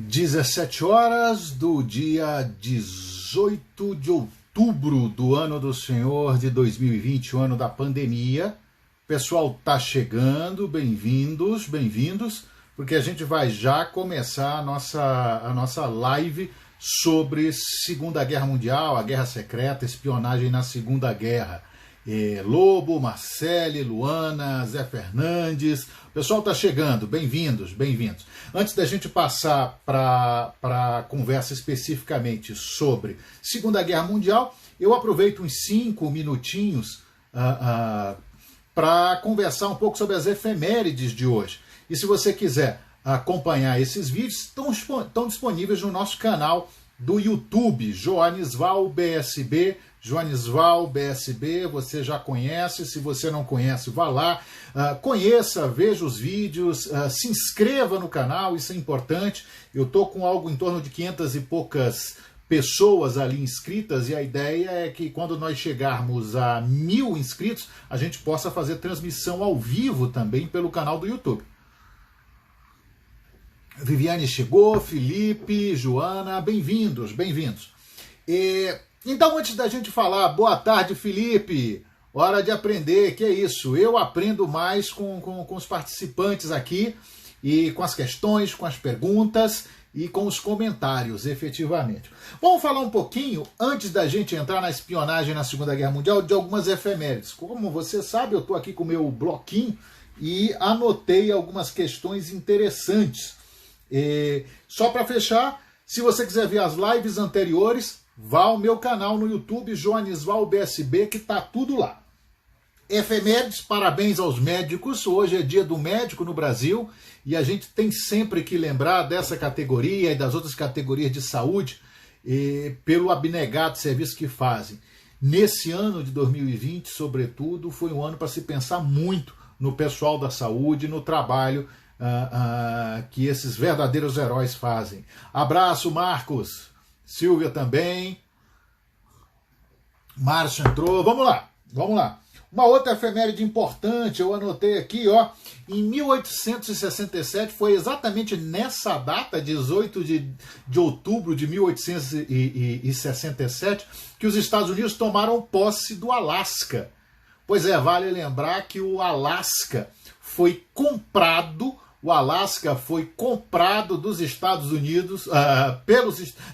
17 horas do dia 18 de outubro do ano do Senhor de 2020, o ano da pandemia. O pessoal tá chegando, bem-vindos, porque a gente vai já começar a nossa live sobre Segunda Guerra Mundial, a Guerra Secreta, espionagem na Segunda Guerra. Lobo, Marcele, Luana, Zé Fernandes, o pessoal está chegando, bem-vindos. Antes da gente passar para a conversa especificamente sobre Segunda Guerra Mundial, eu aproveito uns 5 minutinhos para conversar um pouco sobre as efemérides de hoje. E se você quiser acompanhar esses vídeos, estão disponíveis no nosso canal do YouTube, Joanisval BSB. Joanisval BSB, você já conhece, se você não conhece, vá lá, conheça, veja os vídeos, se inscreva no canal, isso é importante. Eu estou com algo em torno de 500 e poucas pessoas ali inscritas e a ideia é que quando nós chegarmos a 1000 inscritos, a gente possa fazer transmissão ao vivo também pelo canal do YouTube. Viviane chegou, Felipe, Joana, bem-vindos. Então, antes da gente falar, boa tarde, Felipe, hora de aprender, que é isso, eu aprendo mais com os participantes aqui, e com as questões, com as perguntas e com os comentários, efetivamente. Vamos falar um pouquinho, antes da gente entrar na espionagem na Segunda Guerra Mundial, de algumas efemérides. Como você sabe, eu estou aqui com o meu bloquinho e anotei algumas questões interessantes. Só para fechar, se você quiser ver as lives anteriores, vá ao meu canal no YouTube, Joanisval BSB, que tá tudo lá. Efemérides, parabéns aos médicos. Hoje é dia do médico no Brasil e a gente tem sempre que lembrar dessa categoria e das outras categorias de saúde pelo abnegado serviço que fazem. Nesse ano de 2020, sobretudo, foi um ano para se pensar muito no pessoal da saúde, no trabalho que esses verdadeiros heróis fazem. Abraço, Marcos. Silvia também. Márcio entrou. Vamos lá. Uma outra efeméride importante, eu anotei aqui, ó. Em 1867, foi exatamente nessa data, 18 de outubro de 1867, que os Estados Unidos tomaram posse do Alasca. Pois é, vale lembrar que o Alasca foi comprado. O Alasca foi comprado dos Estados Unidos,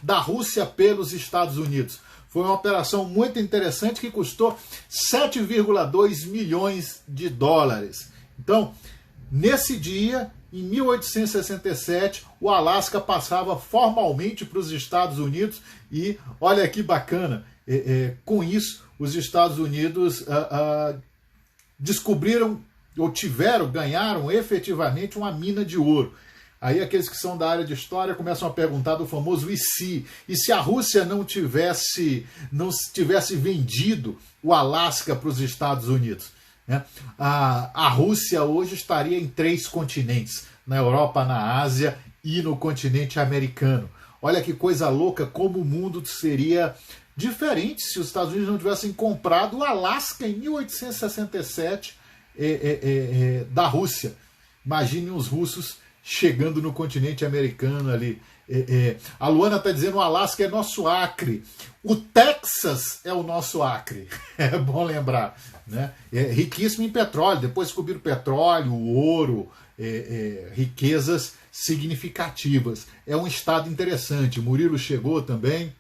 da Rússia pelos Estados Unidos. Foi uma operação muito interessante que custou 7,2 milhões de dólares. Então, nesse dia, em 1867, o Alasca passava formalmente para os Estados Unidos e, olha que bacana, com isso, os Estados Unidos descobriram ou ganharam efetivamente uma mina de ouro. Aí aqueles que são da área de história começam a perguntar do famoso e se? E se a Rússia não tivesse vendido o Alasca para os Estados Unidos? Né? A Rússia hoje estaria em 3 continentes, na Europa, na Ásia e no continente americano. Olha que coisa louca, como o mundo seria diferente se os Estados Unidos não tivessem comprado o Alasca em 1867, da Rússia. Imagine os russos chegando no continente americano ali. A Luana está dizendo o Alasca é nosso Acre. O Texas é o nosso Acre. É bom lembrar. Né? É riquíssimo em petróleo. Depois descobriram petróleo, ouro, riquezas significativas. É um estado interessante. Murilo chegou também.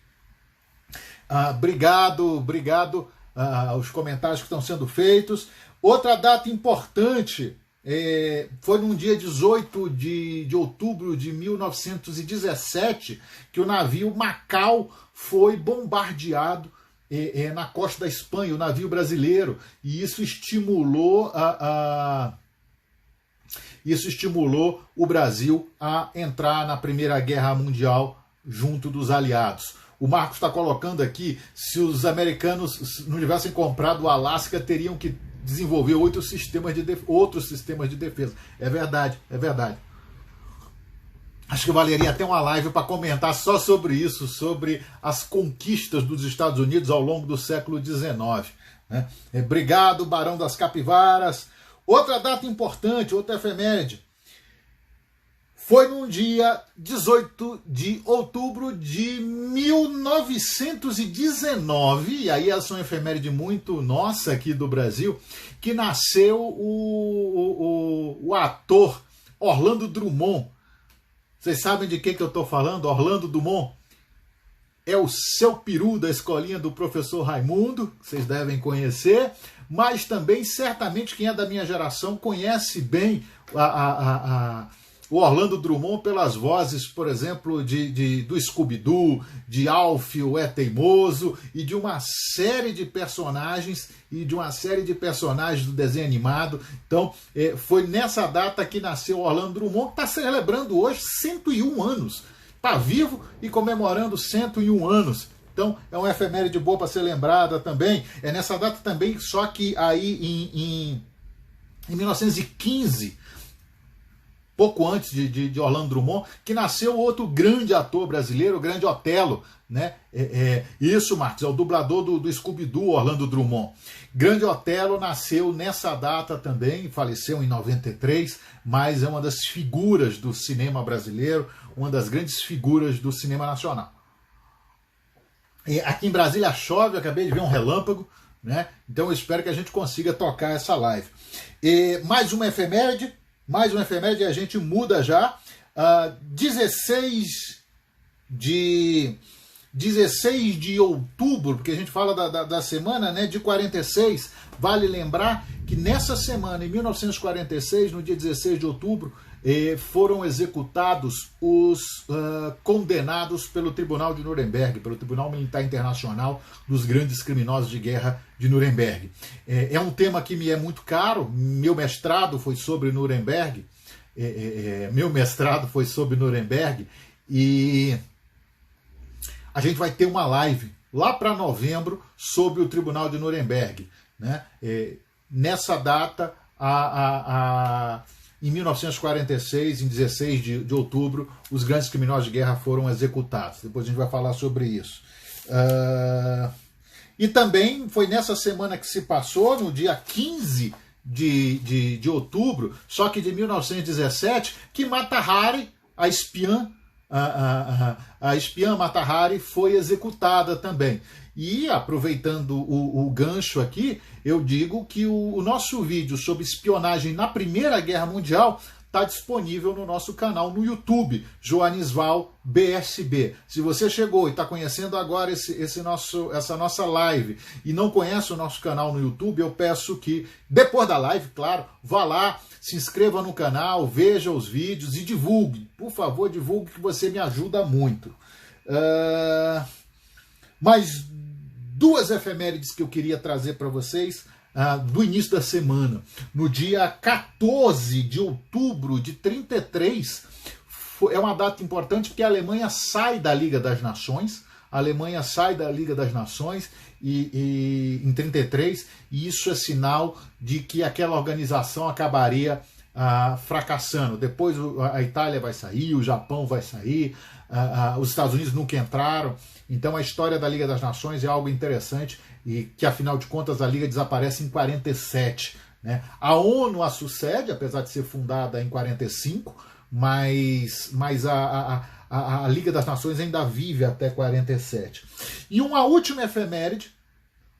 Obrigado aos comentários que estão sendo feitos. Outra data importante foi num dia 18 de outubro de 1917 que o navio Macau foi bombardeado na costa da Espanha, o navio brasileiro, e isso estimulou o Brasil a entrar na Primeira Guerra Mundial junto dos aliados. O Marcos está colocando aqui, se os americanos não tivessem comprado o Alasca, teriam que desenvolver outros sistemas de defesa. É verdade. Acho que valeria até uma live para comentar só sobre isso, sobre as conquistas dos Estados Unidos ao longo do século XIX. Né? Obrigado, Barão das Capivaras. Outra data importante, outra efeméride. Foi num dia 18 de outubro de 1919, e aí essa é uma efeméride muito nossa aqui do Brasil, que nasceu o ator Orlando Drummond. Vocês sabem de quem que eu estou falando? Orlando Drummond é o seu peru da escolinha do professor Raimundo, que vocês devem conhecer, mas também, certamente, quem é da minha geração conhece bem o Orlando Drummond pelas vozes, por exemplo, do Scooby-Doo, de Alf, o É Teimoso, e de uma série de personagens, do desenho animado. Então, foi nessa data que nasceu Orlando Drummond, que está celebrando hoje 101 anos. Está vivo e comemorando 101 anos. Então, é uma efeméride boa para ser lembrada também. É nessa data também, só que aí em 1915, pouco antes de Orlando Drummond, que nasceu outro grande ator brasileiro, o grande Otelo, né? Isso, Marcos, é o dublador do Scooby-Doo, Orlando Drummond. Grande Otelo nasceu nessa data também, faleceu em 93, mas é uma das figuras do cinema brasileiro, uma das grandes figuras do cinema nacional. Aqui em Brasília chove, eu acabei de ver um relâmpago, né? Então eu espero que a gente consiga tocar essa live. Mais uma efeméride, e a gente muda já. 16 de outubro, porque a gente fala da semana, né, de 46, vale lembrar que nessa semana, em 1946, no dia 16 de outubro, foram executados os condenados pelo Tribunal de Nuremberg, pelo Tribunal Militar Internacional dos Grandes Criminosos de Guerra de Nuremberg. É um tema que me é muito caro, meu mestrado foi sobre Nuremberg, e a gente vai ter uma live lá para novembro sobre o Tribunal de Nuremberg, né? Nessa data, em 1946, em 16 de outubro, os grandes criminosos de guerra foram executados. Depois a gente vai falar sobre isso. E também foi nessa semana que se passou, no dia 15 de outubro, só que de 1917, que Mata Hari, a espiã Mata Hari, foi executada também. E, aproveitando o gancho aqui, eu digo que o nosso vídeo sobre espionagem na Primeira Guerra Mundial está disponível no nosso canal no YouTube, Joanisval BSB. Se você chegou e está conhecendo agora essa nossa live e não conhece o nosso canal no YouTube, eu peço que, depois da live, claro, vá lá, se inscreva no canal, veja os vídeos e divulgue. Por favor, divulgue, que você me ajuda muito. Mais duas efemérides que eu queria trazer para vocês do início da semana. No dia 14 de outubro de 33, é uma data importante porque a Alemanha sai da Liga das Nações. Em 33, e isso é sinal de que aquela organização acabaria fracassando. Depois a Itália vai sair, o Japão vai sair, os Estados Unidos nunca entraram. Então a história da Liga das Nações é algo interessante, e que afinal de contas a Liga desaparece em 47. Né? A ONU a sucede, apesar de ser fundada em 45, mas a Liga das Nações ainda vive até 47. E uma última efeméride,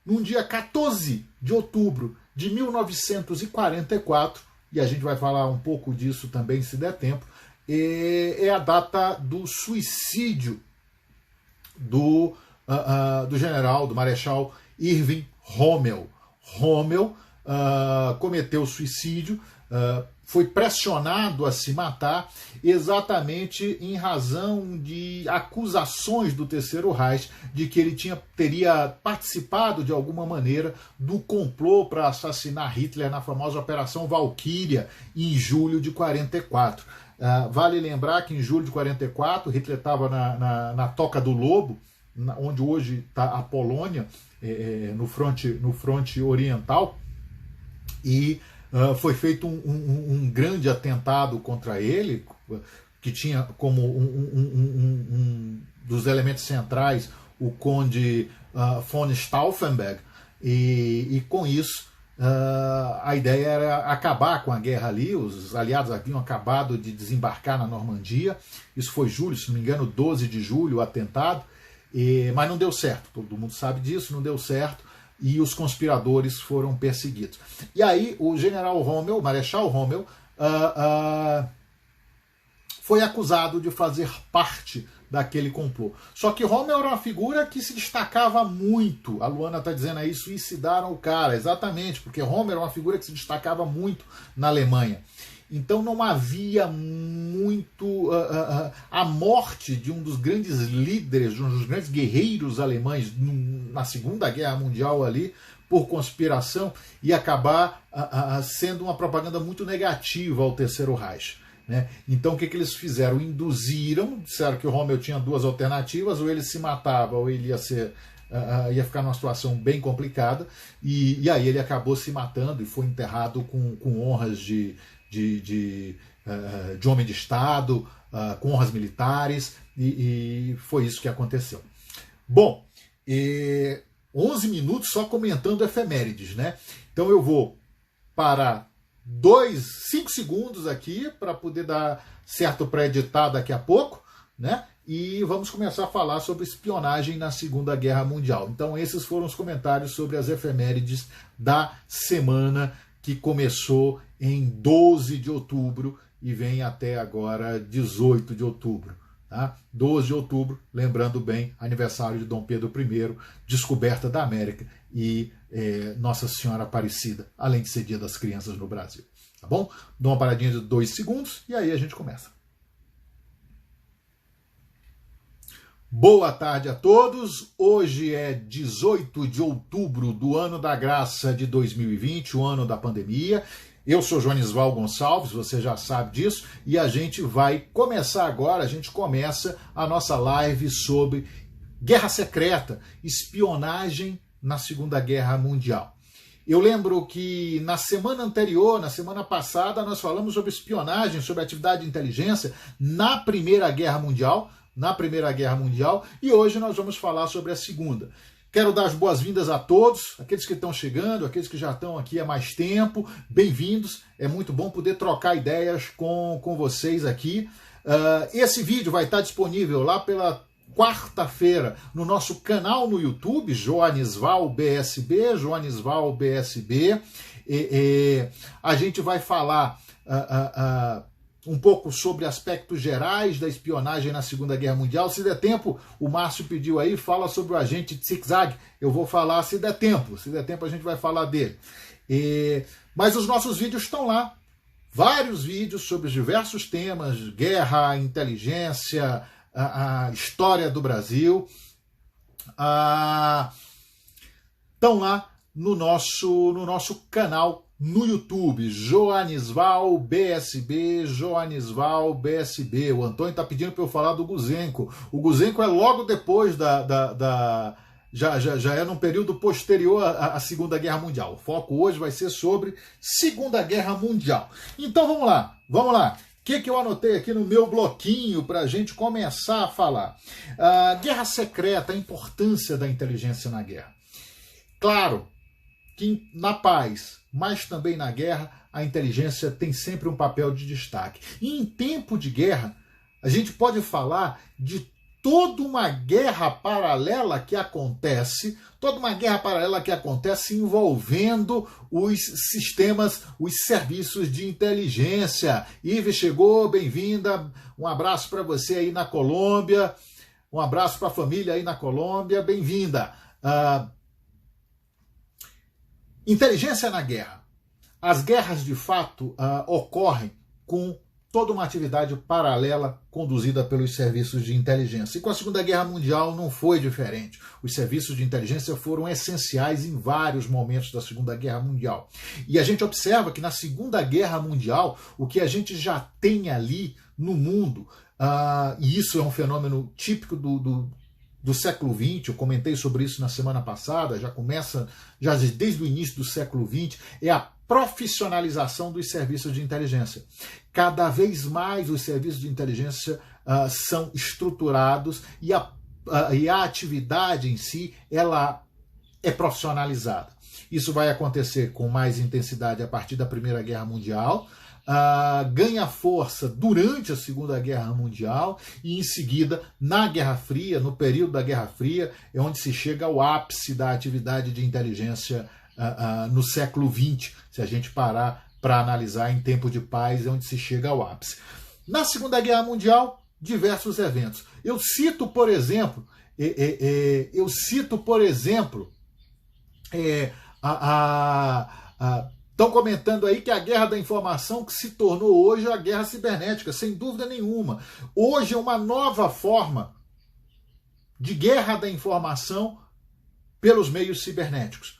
num dia 14 de outubro de 1944, e a gente vai falar um pouco disso também se der tempo, é a data do suicídio do general, do marechal Erwin Rommel. Rommel cometeu suicídio, foi pressionado a se matar exatamente em razão de acusações do Terceiro Reich de que ele teria participado de alguma maneira do complô para assassinar Hitler na famosa Operação Valkyria em julho de 44. Vale lembrar que em julho de 44 Hitler estava na Toca do Lobo, onde hoje está a Polônia, no fronte oriental, e foi feito um grande atentado contra ele, que tinha como um dos elementos centrais o conde von Stauffenberg, e com isso A ideia era acabar com a guerra ali. Os aliados haviam acabado de desembarcar na Normandia. Isso foi julho, se não me engano, 12 de julho, o atentado. Mas não deu certo, todo mundo sabe disso, não deu certo. E os conspiradores foram perseguidos. E aí o general Rommel, o Marechal Rommel, foi acusado de fazer parte daquele complô. Só que Rommel era uma figura que se destacava muito. A Luana está dizendo aí, suicidaram o cara. Exatamente, porque Rommel era uma figura que se destacava muito na Alemanha. Então não havia muito... a morte de um dos grandes líderes, de um dos grandes guerreiros alemães na Segunda Guerra Mundial ali, por conspiração, ia acabar sendo uma propaganda muito negativa ao Terceiro Reich. Né? Então o que eles fizeram? Induziram, disseram que o Rommel tinha duas alternativas, ou ele se matava, ou ele ia ficar numa situação bem complicada, e aí ele acabou se matando e foi enterrado com honras de homem de Estado, com honras militares, e foi isso que aconteceu. Bom, 11 minutos só comentando efemérides, né? Então eu vou parar 5 segundos aqui para poder dar certo para editar daqui a pouco, né? E vamos começar a falar sobre espionagem na Segunda Guerra Mundial. Então esses foram os comentários sobre as efemérides da semana que começou em 12 de outubro e vem até agora 18 de outubro. Tá? 12 de outubro, lembrando bem, aniversário de Dom Pedro I, descoberta da América e Nossa Senhora Aparecida, além de ser Dia das Crianças no Brasil. Tá bom? Dou uma paradinha de 2 segundos e aí a gente começa. Boa tarde a todos. Hoje é 18 de outubro do ano da graça de 2020, o ano da pandemia. Eu sou Joanisval Gonçalves, você já sabe disso, e a gente vai começar agora, a gente começa a nossa live sobre guerra secreta, espionagem na Segunda Guerra Mundial. Eu lembro que na semana anterior, na semana passada, nós falamos sobre espionagem, sobre atividade de inteligência na Primeira Guerra Mundial, e hoje nós vamos falar sobre a Segunda. Quero dar as boas-vindas a todos, aqueles que estão chegando, aqueles que já estão aqui há mais tempo, bem-vindos, é muito bom poder trocar ideias com vocês aqui. Esse vídeo vai estar disponível lá pela quarta-feira no nosso canal no YouTube, Joanisval BSB, a gente vai falar um pouco sobre aspectos gerais da espionagem na Segunda Guerra Mundial. Se der tempo, o Márcio pediu aí, fala sobre o agente Zig-Zag. Eu vou falar se der tempo a gente vai falar dele. Mas os nossos vídeos estão lá. Vários vídeos sobre diversos temas, guerra, inteligência, a história do Brasil. Estão lá no nosso canal no YouTube, Joanisval BSB. O Antônio está pedindo para eu falar do Guzenko. O Guzenko é logo depois já é num período posterior à Segunda Guerra Mundial. O foco hoje vai ser sobre Segunda Guerra Mundial. Então vamos lá. O que eu anotei aqui no meu bloquinho para a gente começar a falar? Guerra secreta, a importância da inteligência na guerra. Claro que na paz, mas também na guerra, a inteligência tem sempre um papel de destaque. E em tempo de guerra, a gente pode falar de toda uma guerra paralela que acontece envolvendo os sistemas, os serviços de inteligência. Ives chegou, bem-vinda, um abraço para você aí na Colômbia, um abraço para a família aí na Colômbia, bem-vinda. Inteligência na guerra. As guerras, de fato, ocorrem com toda uma atividade paralela conduzida pelos serviços de inteligência. E com a Segunda Guerra Mundial não foi diferente. Os serviços de inteligência foram essenciais em vários momentos da Segunda Guerra Mundial. E a gente observa que na Segunda Guerra Mundial, o que a gente já tem ali no mundo, e isso é um fenômeno típico do século XX, eu comentei sobre isso na semana passada, já desde o início do século XX, é a profissionalização dos serviços de inteligência. Cada vez mais os serviços de inteligência são estruturados e a atividade em si, ela é profissionalizada. Isso vai acontecer com mais intensidade a partir da Primeira Guerra Mundial, ganha força durante a Segunda Guerra Mundial e, em seguida, na Guerra Fria, no período da Guerra Fria, é onde se chega ao ápice da atividade de inteligência no século XX. Se a gente parar para analisar em tempo de paz, é onde se chega ao ápice. Na Segunda Guerra Mundial, diversos eventos. Eu cito, por exemplo, estão comentando aí que a guerra da informação que se tornou hoje a guerra cibernética, sem dúvida nenhuma. Hoje é uma nova forma de guerra da informação pelos meios cibernéticos.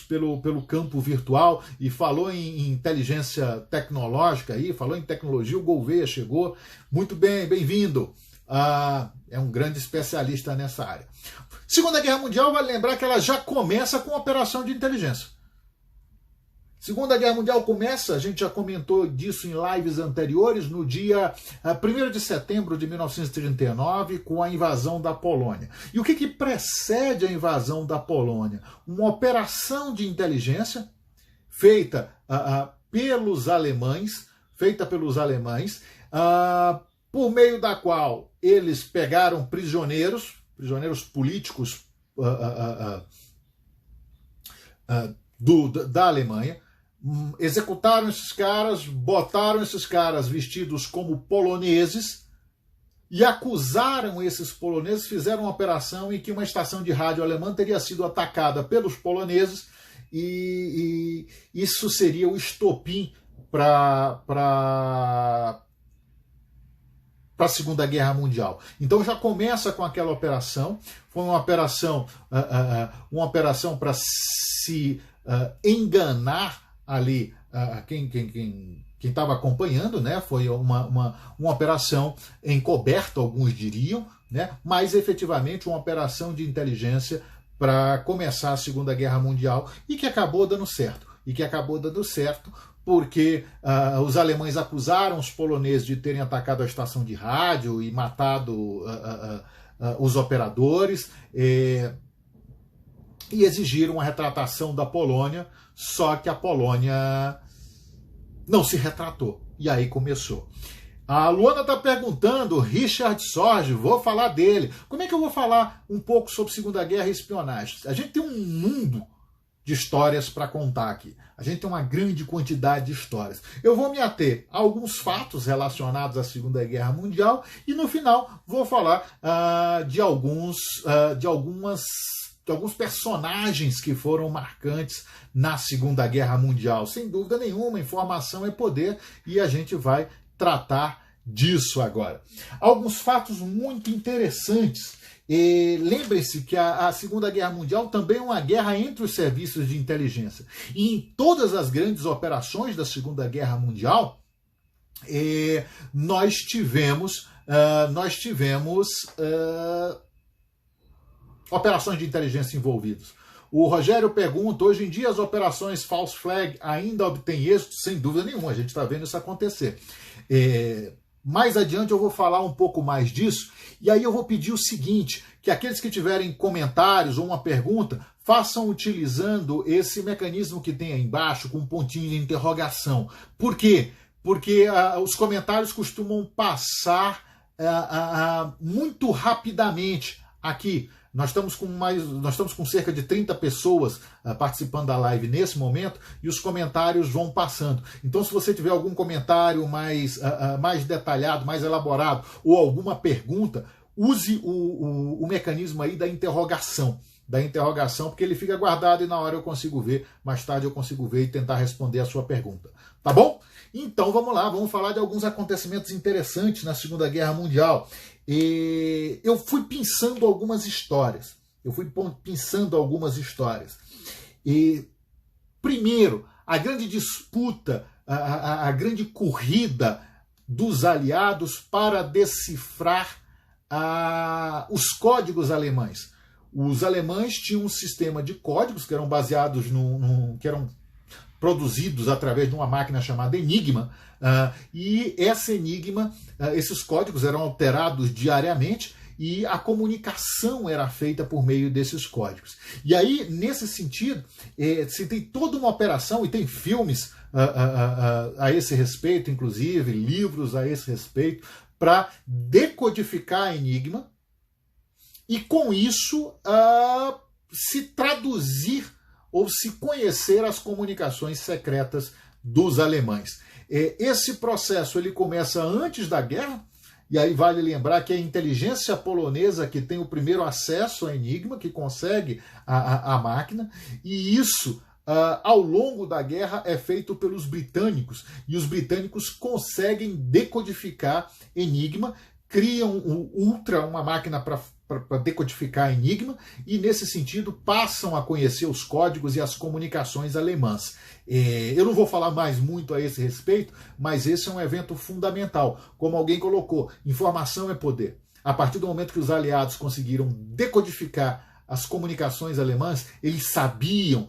Pelo campo virtual, e falou em inteligência tecnológica aí, falou em tecnologia, o Gouveia chegou. Muito bem, bem-vindo. É um grande especialista nessa área. Segunda Guerra Mundial, vale lembrar que ela já começa com operação de inteligência. Segunda Guerra Mundial começa, a gente já comentou disso em lives anteriores, no dia 1º de setembro de 1939, com a invasão da Polônia. E o que precede a invasão da Polônia? Uma operação de inteligência feita pelos alemães, por meio da qual eles pegaram prisioneiros políticos da Alemanha, executaram esses caras, botaram esses caras vestidos como poloneses e acusaram esses poloneses, fizeram uma operação em que uma estação de rádio alemã teria sido atacada pelos poloneses e isso seria o estopim para a Segunda Guerra Mundial. Então já começa com aquela operação, foi uma operação para se enganar ali quem estava acompanhando, né? Foi uma operação encoberta, alguns diriam, né? Mas efetivamente uma operação de inteligência para começar a Segunda Guerra Mundial e que acabou dando certo. Porque os alemães acusaram os poloneses de terem atacado a estação de rádio e matado os operadores e exigiram a retratação da Polônia, só que a Polônia não se retratou. E aí começou. A Luana está perguntando, Richard Sorge, vou falar dele. Como é que eu vou falar um pouco sobre Segunda Guerra e espionagem? A gente tem um mundo de histórias para contar aqui. A gente tem uma grande quantidade de histórias. Eu vou me ater a alguns fatos relacionados à Segunda Guerra Mundial e no final vou falar de alguns personagens que foram marcantes na Segunda Guerra Mundial. Sem dúvida nenhuma, informação é poder e a gente vai tratar disso agora. Alguns fatos muito interessantes. Lembre-se que a Segunda Guerra Mundial também é uma guerra entre os serviços de inteligência. E em todas as grandes operações da Segunda Guerra Mundial, nós tivemos operações de inteligência envolvidas. O Rogério pergunta, hoje em dia as operações false flag ainda obtêm êxito? Sem dúvida nenhuma, a gente está vendo isso acontecer. Mais adiante eu vou falar um pouco mais disso, e aí eu vou pedir o seguinte, que aqueles que tiverem comentários ou uma pergunta, façam utilizando esse mecanismo que tem aí embaixo, com um pontinho de interrogação. Por quê? Porque os comentários costumam passar muito rapidamente aqui. Nós estamos com cerca de 30 pessoas participando da live nesse momento e os comentários vão passando. Então, se você tiver algum comentário mais detalhado, mais elaborado ou alguma pergunta, use o mecanismo aí da interrogação, porque ele fica guardado e na hora eu consigo ver, mais tarde eu consigo ver e tentar responder a sua pergunta. Tá bom? Então, vamos lá, vamos falar de alguns acontecimentos interessantes na Segunda Guerra Mundial. Eu fui pensando algumas histórias. Primeiro, a grande disputa, a grande corrida dos aliados para decifrar os códigos alemães. Os alemães tinham um sistema de códigos que eram baseados que eram produzidos através de uma máquina chamada Enigma, e essa Enigma, esses códigos eram alterados diariamente e a comunicação era feita por meio desses códigos. E aí, nesse sentido, se tem toda uma operação, e tem filmes a esse respeito, inclusive, livros a esse respeito, para decodificar Enigma, e com isso se traduzir ou se conhecer as comunicações secretas dos alemães. Esse processo ele começa antes da guerra, e aí vale lembrar que é a inteligência polonesa que tem o primeiro acesso a Enigma, que consegue a máquina, e isso, ao longo da guerra, é feito pelos britânicos, e os britânicos conseguem decodificar Enigma, criam o Ultra, uma máquina para decodificar Enigma, e nesse sentido passam a conhecer os códigos e as comunicações alemãs. Eu não vou falar mais muito a esse respeito, mas esse é um evento fundamental. Como alguém colocou, informação é poder. A partir do momento que os aliados conseguiram decodificar as comunicações alemãs, eles sabiam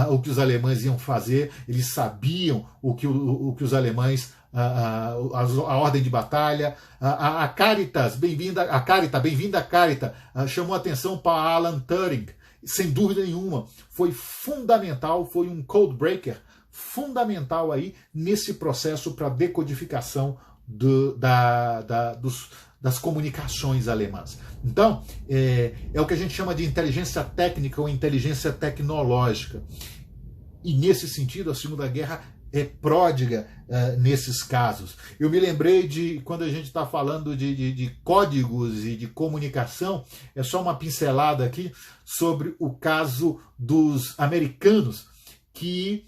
o que os alemães iam fazer, eles sabiam o que os alemães, a ordem de batalha, a Caritas, bem-vinda a Caritas, chamou atenção para Alan Turing, sem dúvida nenhuma, foi fundamental, foi um code breaker fundamental aí nesse processo para decodificação das comunicações alemãs. Então, é o que a gente chama de inteligência técnica ou inteligência tecnológica. E nesse sentido, a Segunda Guerra é pródiga nesses casos. Eu me lembrei de, quando a gente está falando de códigos e de comunicação, é só uma pincelada aqui sobre o caso dos americanos que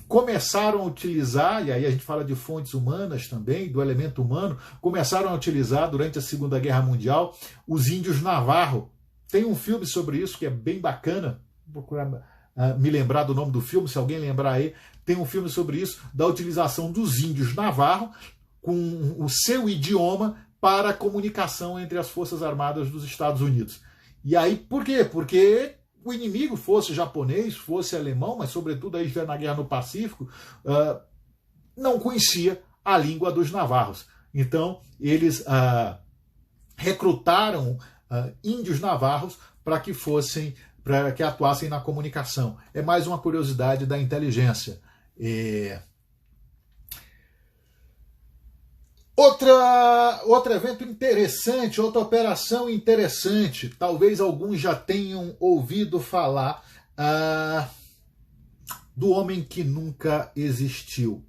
começaram a utilizar, e aí a gente fala de fontes humanas também, do elemento humano, começaram a utilizar durante a Segunda Guerra Mundial os índios Navarro. Tem um filme sobre isso que é bem bacana, vou procurar me lembrar do nome do filme, se alguém lembrar aí, tem um filme sobre isso, da utilização dos índios Navarro com o seu idioma para a comunicação entre as Forças Armadas dos Estados Unidos. E aí, por quê? Porque o inimigo, fosse japonês, fosse alemão, mas sobretudo aí já na Guerra no Pacífico, não conhecia a língua dos navarros. Então, eles recrutaram índios navarros para que atuassem na comunicação. É mais uma curiosidade da inteligência. Outro evento interessante, outra operação interessante, talvez alguns já tenham ouvido falar, do homem que nunca existiu.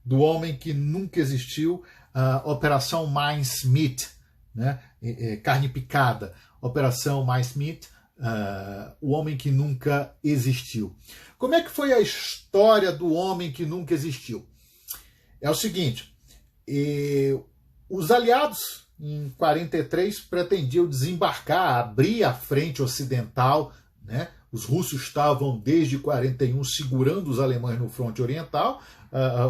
Do homem que nunca existiu, Operação Mincemeat, né? Carne picada, Operação Mincemeat, o homem que nunca existiu. Como é que foi a história do homem que nunca existiu? É o seguinte, os aliados em 43 pretendiam desembarcar, abrir a frente ocidental, né? Os russos estavam desde 41 segurando os alemães no fronte oriental,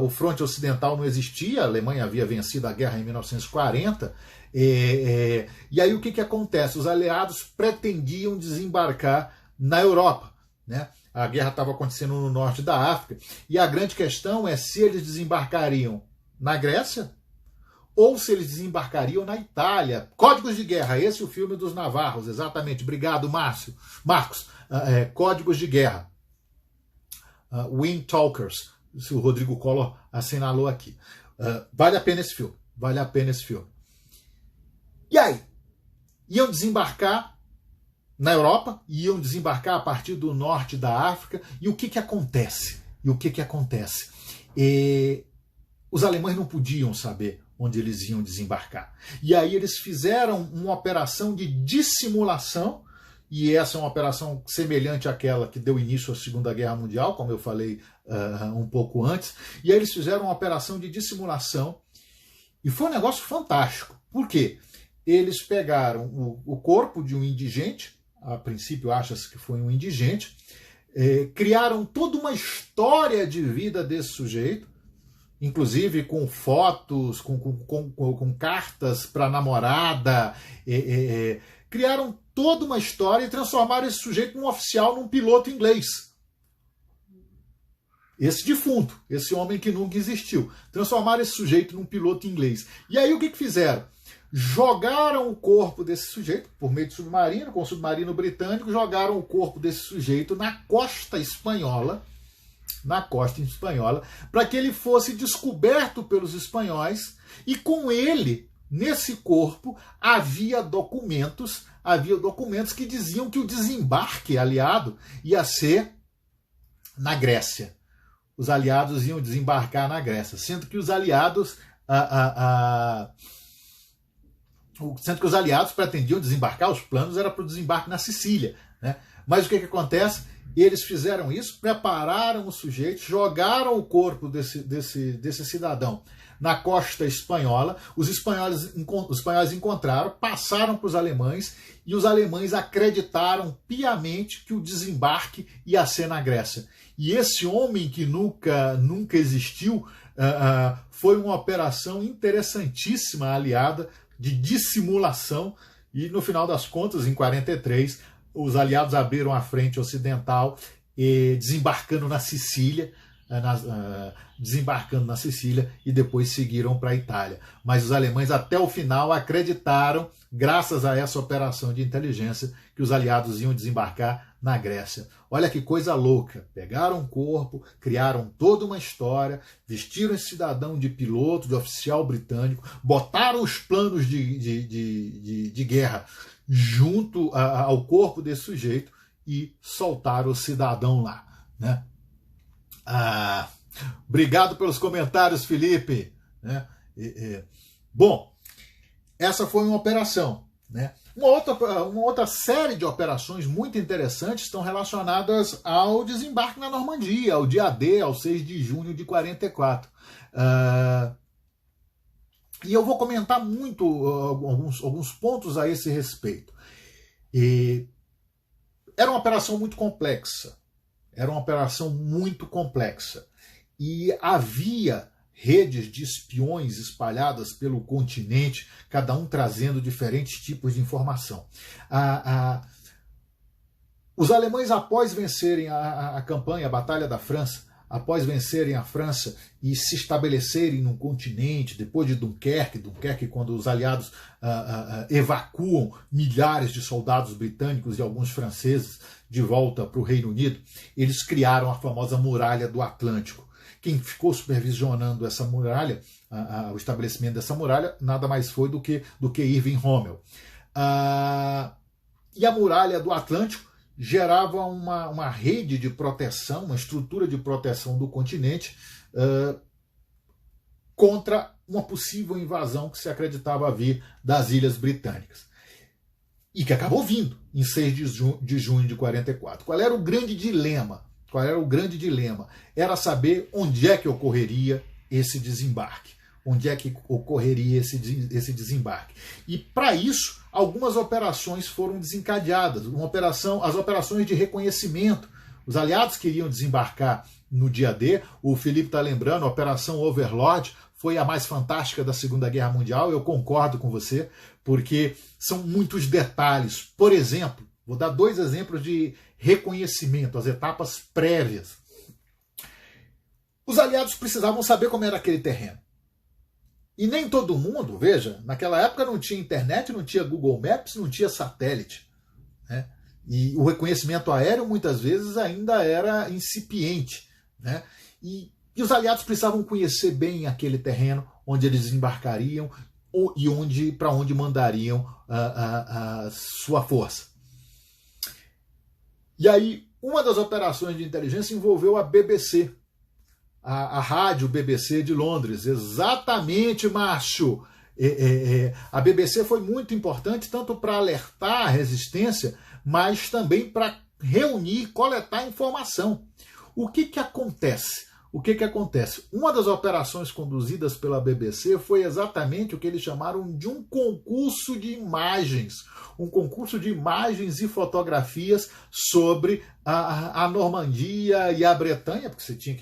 o fronte ocidental não existia, a Alemanha havia vencido a guerra em 1940, e aí o que acontece? Os aliados pretendiam desembarcar na Europa, né? A guerra estava acontecendo no norte da África, e a grande questão é se eles desembarcariam na Grécia ou se eles desembarcariam na Itália. Códigos de Guerra, esse é o filme dos navarros, exatamente. Obrigado, Marcos. Códigos de Guerra. Wind Talkers, o Rodrigo Collor assinalou aqui. Vale a pena esse filme. Vale a pena esse filme. E aí? Iam desembarcar na Europa, iam desembarcar a partir do norte da África, e o que acontece? Os alemães não podiam saber onde eles iam desembarcar. E aí eles fizeram uma operação de dissimulação, e essa é uma operação semelhante àquela que deu início à Segunda Guerra Mundial, como eu falei um pouco antes, e aí eles fizeram uma operação de dissimulação, e foi um negócio fantástico. Por quê? Eles pegaram o corpo de um indigente, a princípio acha-se que foi um indigente, criaram toda uma história de vida desse sujeito, inclusive com fotos, com cartas para a namorada, criaram toda uma história e transformaram esse sujeito num oficial, num piloto inglês. Esse defunto, esse homem que nunca existiu. Transformaram esse sujeito num piloto inglês. E aí o que fizeram? jogaram o corpo desse sujeito, por meio de submarino, com o submarino britânico, jogaram o corpo desse sujeito na costa espanhola, para que ele fosse descoberto pelos espanhóis, e com ele, nesse corpo, havia documentos que diziam que o desembarque aliado ia ser na Grécia. Os aliados iam desembarcar na Grécia, sendo que os aliados pretendiam desembarcar, os planos eram para o desembarque na Sicília, né? Mas o que acontece? Eles fizeram isso, prepararam o sujeito, jogaram o corpo desse cidadão na costa espanhola. Os espanhóis encontraram, passaram para os alemães, e os alemães acreditaram piamente que o desembarque ia ser na Grécia. E esse homem que nunca existiu foi uma operação interessantíssima, aliada, de dissimulação, e no final das contas, em 43, os aliados abriram a frente ocidental, desembarcando na Sicília, e depois seguiram para a Itália. Mas os alemães até o final acreditaram, graças a essa operação de inteligência, que os aliados iam desembarcar na Grécia. Olha que coisa louca! Pegaram um corpo, criaram toda uma história, vestiram esse cidadão de piloto, de oficial britânico, botaram os planos de guerra junto ao corpo desse sujeito e soltaram o cidadão lá, né? Obrigado pelos comentários, Felipe, né? Bom, essa foi uma operação, né? Uma outra série de operações muito interessantes estão relacionadas ao desembarque na Normandia, ao dia D, ao 6 de junho de 44. E eu vou comentar muito alguns pontos a esse respeito. Era uma operação muito complexa. E havia redes de espiões espalhadas pelo continente, cada um trazendo diferentes tipos de informação. Os alemães, após vencerem a campanha, a Batalha da França, após vencerem a França e se estabelecerem no continente, depois de Dunkerque, quando os aliados evacuam milhares de soldados britânicos e alguns franceses de volta para o Reino Unido, eles criaram a famosa Muralha do Atlântico. Quem ficou supervisionando essa muralha, o estabelecimento dessa muralha, nada mais foi do que Irving Rommel. E a Muralha do Atlântico gerava uma rede de proteção, uma estrutura de proteção do continente contra uma possível invasão que se acreditava vir das Ilhas Britânicas. E que acabou vindo em 6 de junho de 44. Qual era o grande dilema? Era saber onde é que ocorreria esse desembarque. E para isso, algumas operações foram desencadeadas. As operações de reconhecimento. Os aliados queriam desembarcar no dia D. O Felipe está lembrando, a Operação Overlord foi a mais fantástica da Segunda Guerra Mundial. Eu concordo com você, porque são muitos detalhes. Por exemplo, vou dar 2 exemplos de reconhecimento, as etapas prévias. Os aliados precisavam saber como era aquele terreno. E nem todo mundo, veja, naquela época não tinha internet, não tinha Google Maps, não tinha satélite, né? E o reconhecimento aéreo muitas vezes ainda era incipiente, né? E os aliados precisavam conhecer bem aquele terreno onde eles desembarcariam e para onde mandariam a sua força. E aí, uma das operações de inteligência envolveu a BBC, a rádio BBC de Londres. Exatamente, Márcio! A BBC foi muito importante tanto para alertar a resistência, mas também para reunir, coletar informação. O que acontece? Uma das operações conduzidas pela BBC foi exatamente o que eles chamaram de um concurso de imagens. Um concurso de imagens e fotografias sobre a Normandia e a Bretanha, porque você tinha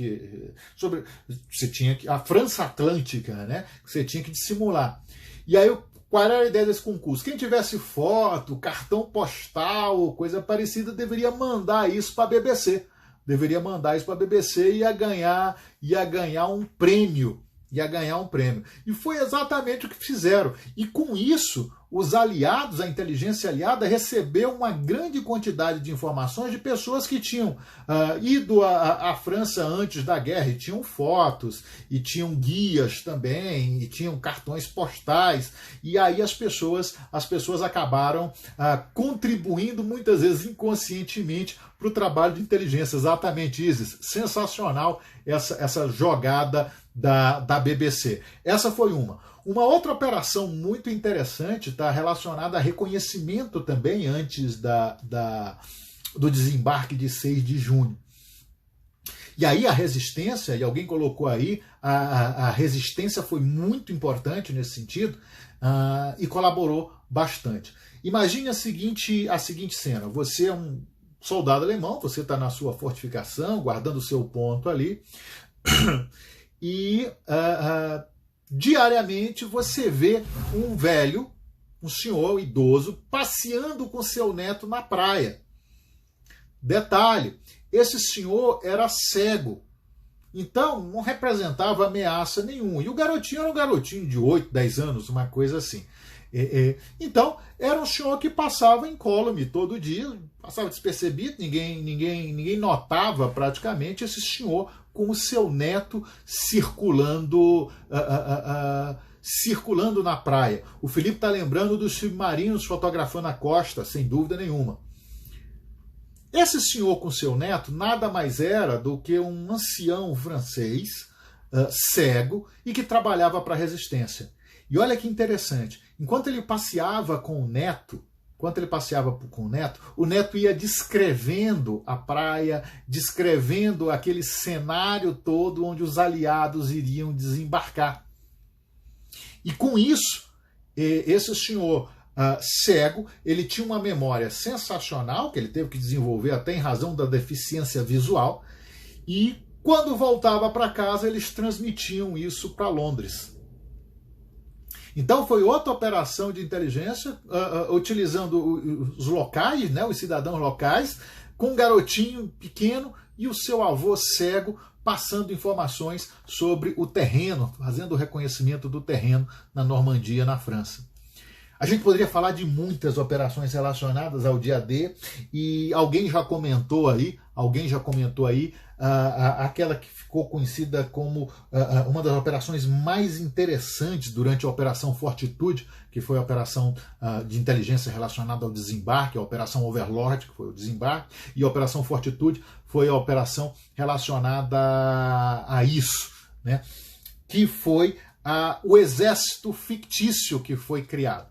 que a França Atlântica, né? Que você tinha que dissimular. E aí, qual era a ideia desse concurso? Quem tivesse foto, cartão postal, coisa parecida, deveria mandar isso para a BBC. E ia ganhar um prêmio Ia ganhar um prêmio. E foi exatamente o que fizeram. E com isso, os aliados, a inteligência aliada, recebeu uma grande quantidade de informações de pessoas que tinham ido à França antes da guerra, e tinham fotos, e tinham guias também, e tinham cartões postais. E aí as pessoas acabaram contribuindo, muitas vezes inconscientemente, para o trabalho de inteligência. Exatamente, Isis. Sensacional essa jogada da BBC. Essa foi uma. Uma outra operação muito interessante está relacionada a reconhecimento também antes do desembarque de 6 de junho. E aí a resistência, e alguém colocou aí, a resistência foi muito importante nesse sentido e colaborou bastante. Imagine a seguinte cena. Você é um soldado alemão, você está na sua fortificação, guardando o seu ponto ali, e diariamente você vê um velho, um senhor idoso, passeando com seu neto na praia. Detalhe, esse senhor era cego, então não representava ameaça nenhuma. E o garotinho era um garotinho de 8, 10 anos, uma coisa assim. Então, era um senhor que passava incólume todo dia, passava despercebido, ninguém notava praticamente esse senhor com o seu neto circulando na praia. O Felipe está lembrando dos submarinos fotografando a costa, sem dúvida nenhuma. Esse senhor com seu neto nada mais era do que um ancião francês, cego, e que trabalhava para a resistência. E olha que interessante, enquanto ele passeava com o neto, o neto ia descrevendo a praia, descrevendo aquele cenário todo onde os aliados iriam desembarcar. E com isso, esse senhor cego, ele tinha uma memória sensacional, que ele teve que desenvolver até em razão da deficiência visual, e quando voltava para casa, eles transmitiam isso para Londres. Então foi outra operação de inteligência, utilizando os locais, né, os cidadãos locais, com um garotinho pequeno e o seu avô cego passando informações sobre o terreno, fazendo o reconhecimento do terreno na Normandia, na França. A gente poderia falar de muitas operações relacionadas ao dia D, e alguém já comentou aí aquela que ficou conhecida como uma das operações mais interessantes durante a Operação Fortitude, que foi a operação de inteligência relacionada ao desembarque, a Operação Overlord, que foi o desembarque, e a Operação Fortitude foi a operação relacionada a isso, né? Que foi o exército fictício que foi criado.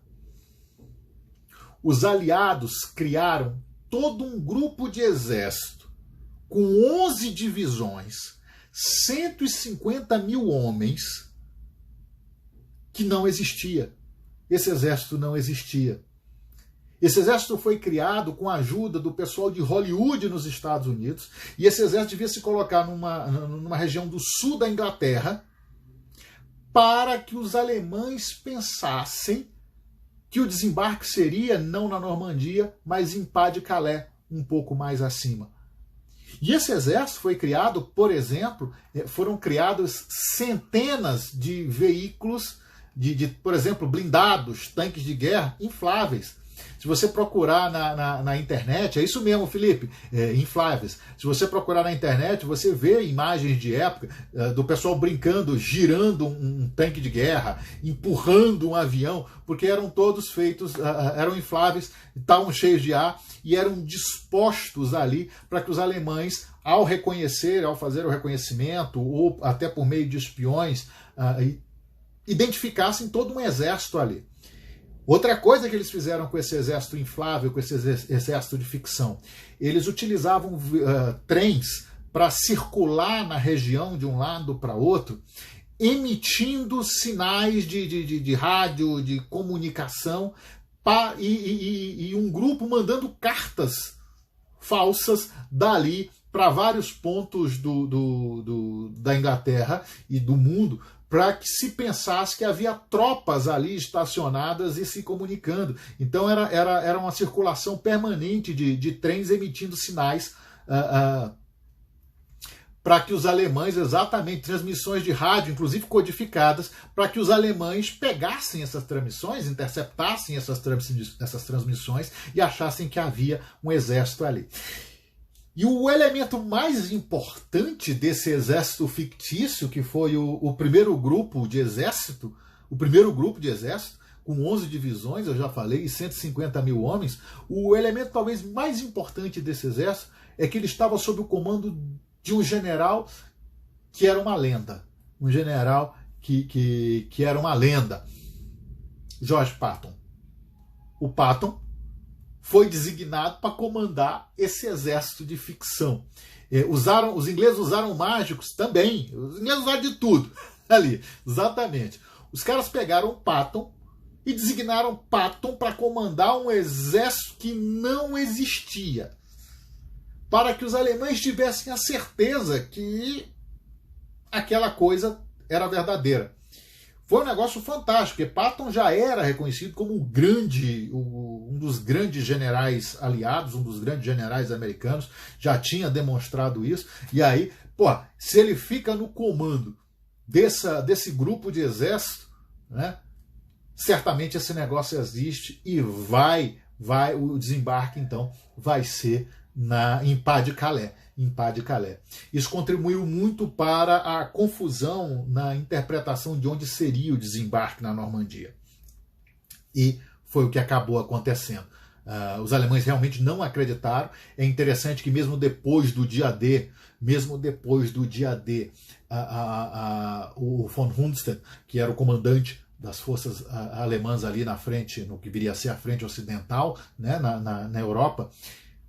Os aliados criaram todo um grupo de exército com 11 divisões, 150 mil homens, que não existia. Esse exército não existia. Esse exército foi criado com a ajuda do pessoal de Hollywood nos Estados Unidos, e esse exército devia se colocar numa região do sul da Inglaterra, para que os alemães pensassem que o desembarque seria não na Normandia, mas em Pas-de-Calais, um pouco mais acima. E esse exército foi criado, por exemplo, foram criados centenas de veículos, por exemplo, blindados, tanques de guerra infláveis. Se você procurar na internet, é isso mesmo, Felipe, infláveis. Se você procurar na internet, você vê imagens de época do pessoal brincando, girando um tanque de guerra, empurrando um avião, porque eram todos feitos, eram infláveis, estavam cheios de ar e eram dispostos ali para que os alemães, ao fazer o reconhecimento, ou até por meio de espiões, identificassem todo um exército ali. Outra coisa que eles fizeram com esse exército inflável, com esse exército de ficção, eles utilizavam trens para circular na região de um lado para outro, emitindo sinais de rádio, de comunicação, e um grupo mandando cartas falsas dali para vários pontos da Inglaterra e do mundo, para que se pensasse que havia tropas ali estacionadas e se comunicando. Então era uma circulação permanente de trens emitindo sinais para que os alemães, exatamente, transmissões de rádio, inclusive codificadas, para que os alemães pegassem essas transmissões, interceptassem essas transmissões e achassem que havia um exército ali. E o elemento mais importante desse exército fictício, que foi o primeiro grupo de exército, com 11 divisões, eu já falei, e 150 mil homens, o elemento talvez mais importante desse exército é que ele estava sob o comando de um general que era uma lenda. Um general que era uma lenda. George Patton. O Patton foi designado para comandar esse exército de ficção. Os ingleses usaram mágicos também. Os ingleses usaram de tudo ali. Exatamente. Os caras pegaram o Patton e designaram Patton para comandar um exército que não existia, para que os alemães tivessem a certeza que aquela coisa era verdadeira. Foi um negócio fantástico, porque Patton já era reconhecido como um dos grandes generais aliados, um dos grandes generais americanos, já tinha demonstrado isso. E aí, se ele fica no comando desse grupo de exército, né, certamente esse negócio existe e o desembarque, então, vai ser em Pas de Calais. Isso contribuiu muito para a confusão na interpretação de onde seria o desembarque na Normandia. E foi o que acabou acontecendo. Os alemães realmente não acreditaram. É interessante que mesmo depois do dia D, o von Rundstedt, que era o comandante das forças alemãs ali na frente, no que viria a ser a frente ocidental, né, na Europa,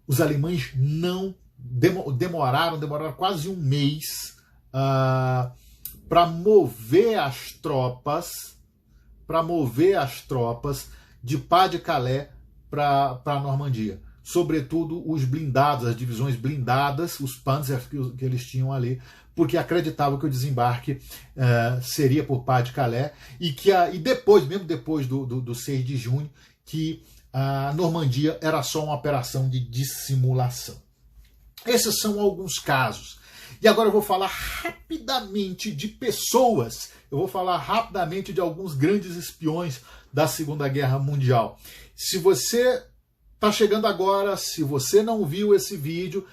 os alemães não demoraram quase um mês para mover as tropas de Pas de Calais para a Normandia. Sobretudo os blindados, as divisões blindadas, os panzers que eles tinham ali, porque acreditavam que o desembarque seria por Pas de Calais e depois, mesmo depois do 6 de junho, que a Normandia era só uma operação de dissimulação. Esses são alguns casos. E agora eu vou falar rapidamente de pessoas. Eu vou falar rapidamente de alguns grandes espiões da Segunda Guerra Mundial. Se você está chegando agora, se você não viu esse vídeo,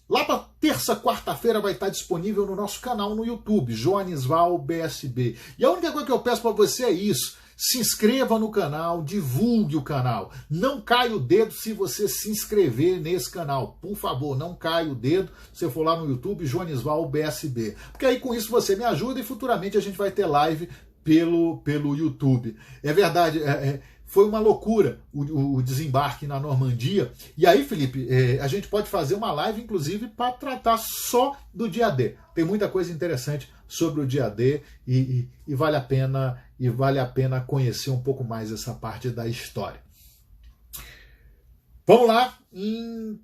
lá para terça, quarta-feira vai estar disponível no nosso canal no YouTube, Joanisval BSB. E a única coisa que eu peço para você é isso. Se inscreva no canal, divulgue o canal. Não caia o dedo se você se inscrever nesse canal. Por favor, não caia o dedo se você for lá no YouTube, Joanisval BSB. Porque aí com isso você me ajuda e futuramente a gente vai ter live pelo YouTube. É verdade, foi uma loucura o desembarque na Normandia. E aí, Felipe, a gente pode fazer uma live, inclusive, para tratar só do dia D. Tem muita coisa interessante sobre o dia D e vale a pena conhecer um pouco mais essa parte da história. Vamos lá, em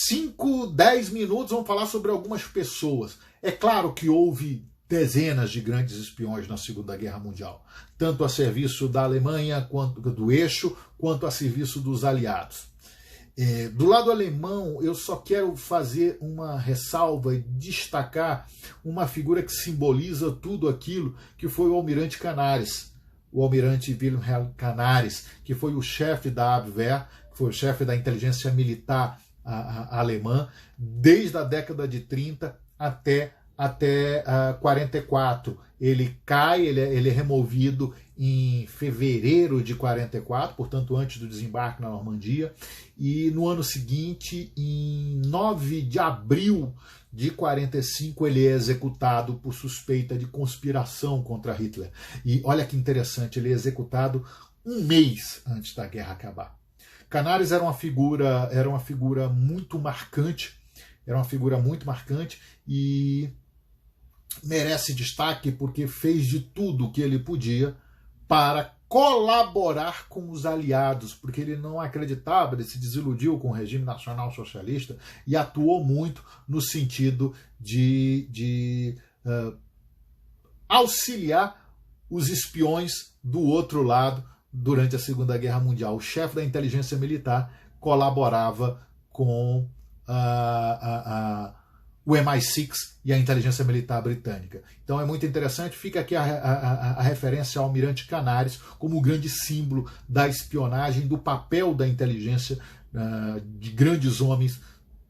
5, 10 minutos vamos falar sobre algumas pessoas. É claro que houve dezenas de grandes espiões na Segunda Guerra Mundial, tanto a serviço da Alemanha, quanto do eixo, quanto a serviço dos aliados. Do lado alemão, eu só quero fazer uma ressalva e destacar uma figura que simboliza tudo aquilo que foi o Almirante Canaris, o Almirante Wilhelm Canaris, que foi o chefe da Abwehr, que foi o chefe da inteligência militar alemã, desde a década de 30 até 44. Ele cai, ele é removido em fevereiro de 44, portanto antes do desembarque na Normandia, e no ano seguinte, em 9 de abril de 45, ele é executado por suspeita de conspiração contra Hitler. E olha que interessante, ele é executado um mês antes da guerra acabar. Canaris era uma figura muito marcante, e merece destaque porque fez de tudo o que ele podia para colaborar com os aliados, porque ele não acreditava, ele se desiludiu com o regime nacional socialista e atuou muito no sentido de auxiliar os espiões do outro lado durante a Segunda Guerra Mundial. O chefe da inteligência militar colaborava com o MI6 e a inteligência militar britânica. Então é muito interessante, fica aqui a referência ao Almirante Canaris como o grande símbolo da espionagem, do papel da inteligência de grandes homens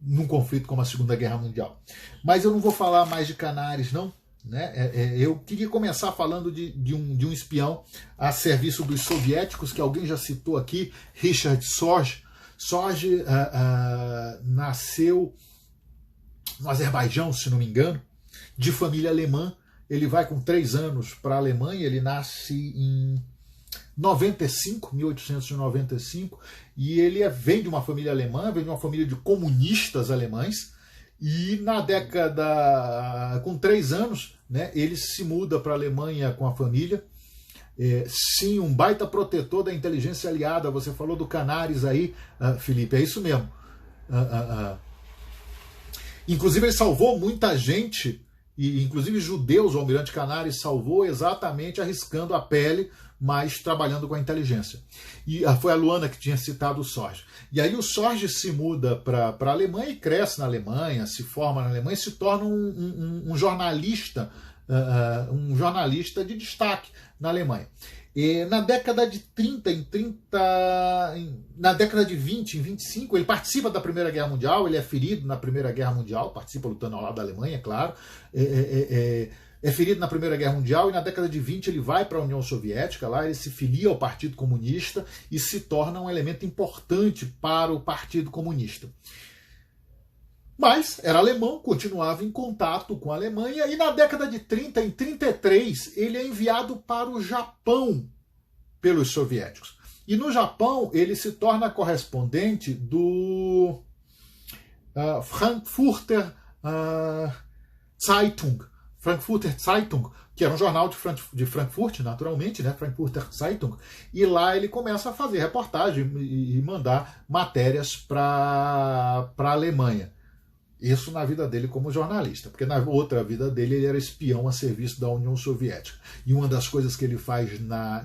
num conflito como a Segunda Guerra Mundial. Mas eu não vou falar mais de Canaris, não. Né? Eu queria começar falando de um espião a serviço dos soviéticos, que alguém já citou aqui, Richard Sorge. Sorge nasceu no Azerbaijão, se não me engano, de família alemã. Ele vai com 3 anos para a Alemanha, ele nasce em 1895, e ele vem de uma família alemã, vem de uma família de comunistas alemães, e na década, com 3 anos, né, ele se muda para a Alemanha com a família. Sim, um baita protetor da inteligência aliada. Você falou do Canaris aí, Felipe, é isso mesmo. Inclusive ele salvou muita gente, e inclusive judeus, o Almirante Canaris salvou exatamente arriscando a pele, mas trabalhando com a inteligência. E foi a Luana que tinha citado o Sorge. E aí o Sorge se muda para a Alemanha e cresce na Alemanha, se forma na Alemanha e se torna um jornalista de destaque na Alemanha. E na década de 30, na década de 20, em 25, ele participa da Primeira Guerra Mundial, ele é ferido na Primeira Guerra Mundial, participa lutando ao lado da Alemanha, claro, é ferido na Primeira Guerra Mundial, e na década de 20 ele vai para a União Soviética, lá ele se filia ao Partido Comunista e se torna um elemento importante para o Partido Comunista. Mas era alemão, continuava em contato com a Alemanha, e na década de 30, em 33, ele é enviado para o Japão pelos soviéticos. E no Japão ele se torna correspondente do Frankfurter Zeitung, que era um jornal de Frankfurt, naturalmente, né? Frankfurter Zeitung, e lá ele começa a fazer reportagem e mandar matérias para a Alemanha. Isso na vida dele como jornalista, porque na outra vida dele ele era espião a serviço da União Soviética. E uma das coisas que ele faz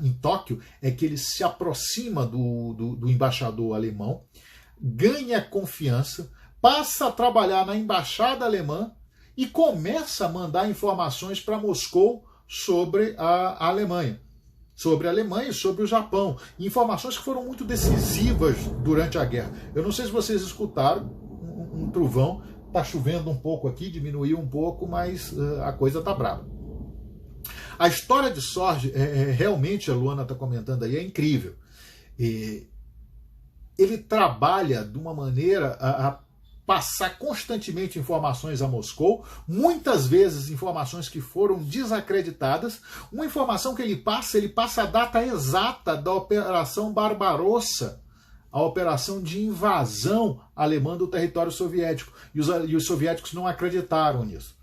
em Tóquio é que ele se aproxima do embaixador alemão, ganha confiança, passa a trabalhar na embaixada alemã e começa a mandar informações para Moscou sobre a Alemanha. Sobre a Alemanha e sobre o Japão. Informações que foram muito decisivas durante a guerra. Eu não sei se vocês escutaram um trovão. Está chovendo um pouco aqui, diminuiu um pouco, mas a coisa está brava. A história de Sorge, realmente, a Luana está comentando aí, é incrível. Ele trabalha de uma maneira a passar constantemente informações a Moscou, muitas vezes informações que foram desacreditadas. Uma informação que ele passa a data exata da Operação Barbarossa, a operação de invasão alemã do território soviético. E os soviéticos não acreditaram nisso.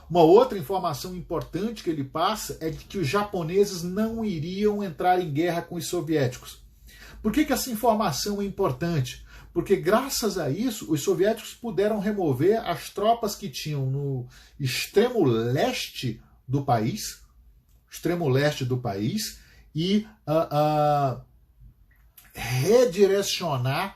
Uma outra informação importante que ele passa é de que os japoneses não iriam entrar em guerra com os soviéticos. Por que essa informação é importante? Porque graças a isso, os soviéticos puderam remover as tropas que tinham no extremo leste do país, e redirecionar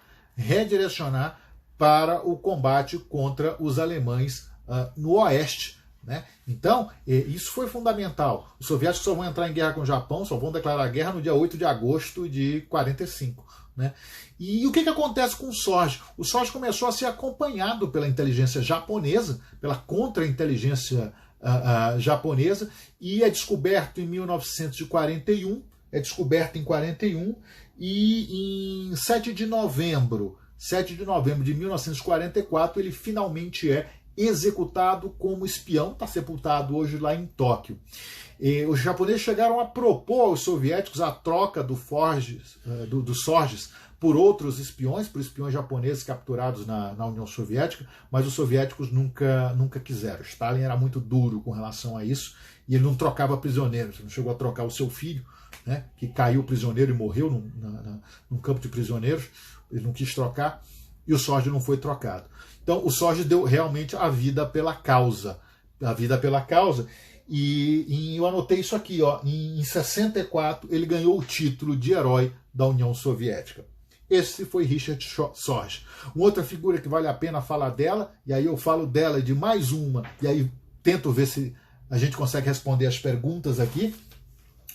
para o combate contra os alemães no oeste. Né? Então, isso foi fundamental. Os soviéticos só vão entrar em guerra com o Japão, só vão declarar guerra no dia 8 de agosto de 45. Né? E o que acontece com o Sorge? O Sorge começou a ser acompanhado pela inteligência japonesa, pela contra-inteligência japonesa, e é descoberto em 1941, e em 7 de novembro de 1944, ele finalmente é executado como espião, está sepultado hoje lá em Tóquio. Os japoneses chegaram a propor aos soviéticos a troca do Sorge por outros espiões, por espiões japoneses capturados na União Soviética, mas os soviéticos nunca quiseram. Stalin era muito duro com relação a isso, e ele não trocava prisioneiros, não chegou a trocar o seu filho, né, que caiu prisioneiro e morreu num campo de prisioneiros, ele não quis trocar, e o Sorge não foi trocado. Então o Sorge deu realmente a vida pela causa. E eu anotei isso aqui, ó, em 64 ele ganhou o título de herói da União Soviética. Esse foi Richard Sorge. Uma outra figura que vale a pena falar dela, e aí eu falo dela de mais uma, e aí tento ver se a gente consegue responder as perguntas aqui,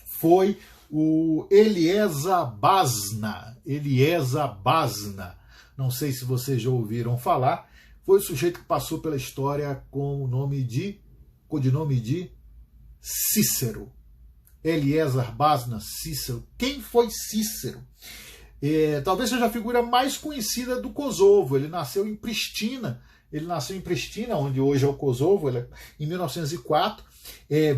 foi o Eliezer Basna. Eliezer Basna. Não sei se vocês já ouviram falar. Foi o sujeito que passou pela história com o codinome de Cícero. Eliezer Basna Cícero. Quem foi Cícero? Talvez seja a figura mais conhecida do Kosovo. Ele nasceu em Pristina. Onde hoje é o Kosovo, em 1904.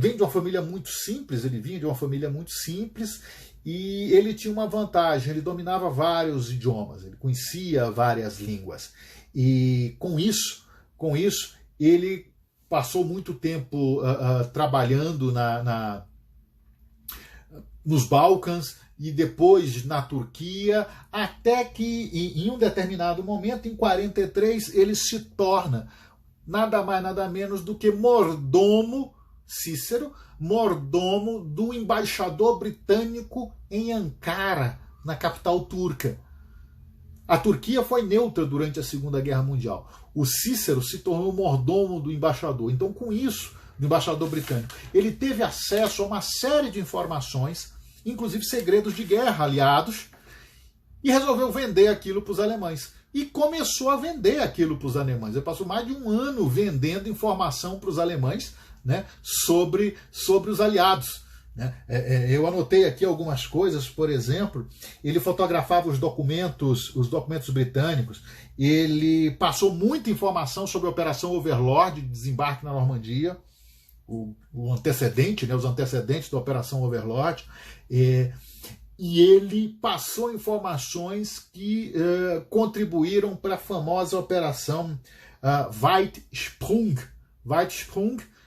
Vem de uma família muito simples, ele vinha de uma família muito simples e ele tinha uma vantagem, ele dominava vários idiomas, ele conhecia várias línguas. E com isso ele passou muito tempo trabalhando nos Balcãs e depois na Turquia, até que em um determinado momento, em 43, ele se torna nada mais nada menos do que mordomo, Cícero, mordomo do embaixador britânico em Ankara, na capital turca. A Turquia foi neutra durante a Segunda Guerra Mundial. O Cícero se tornou mordomo do embaixador. Então, com isso, do embaixador britânico, ele teve acesso a uma série de informações, inclusive segredos de guerra aliados, e resolveu vender aquilo para os alemães. E começou a vender aquilo para os alemães. Ele passou mais de um ano vendendo informação para os alemães, né, sobre os aliados. Né? Eu anotei aqui algumas coisas. Por exemplo, ele fotografava os documentos britânicos, ele passou muita informação sobre a Operação Overlord, desembarque na Normandia, o antecedente, né, os antecedentes da Operação Overlord, e ele passou informações que contribuíram para a famosa Operação Weitsprung,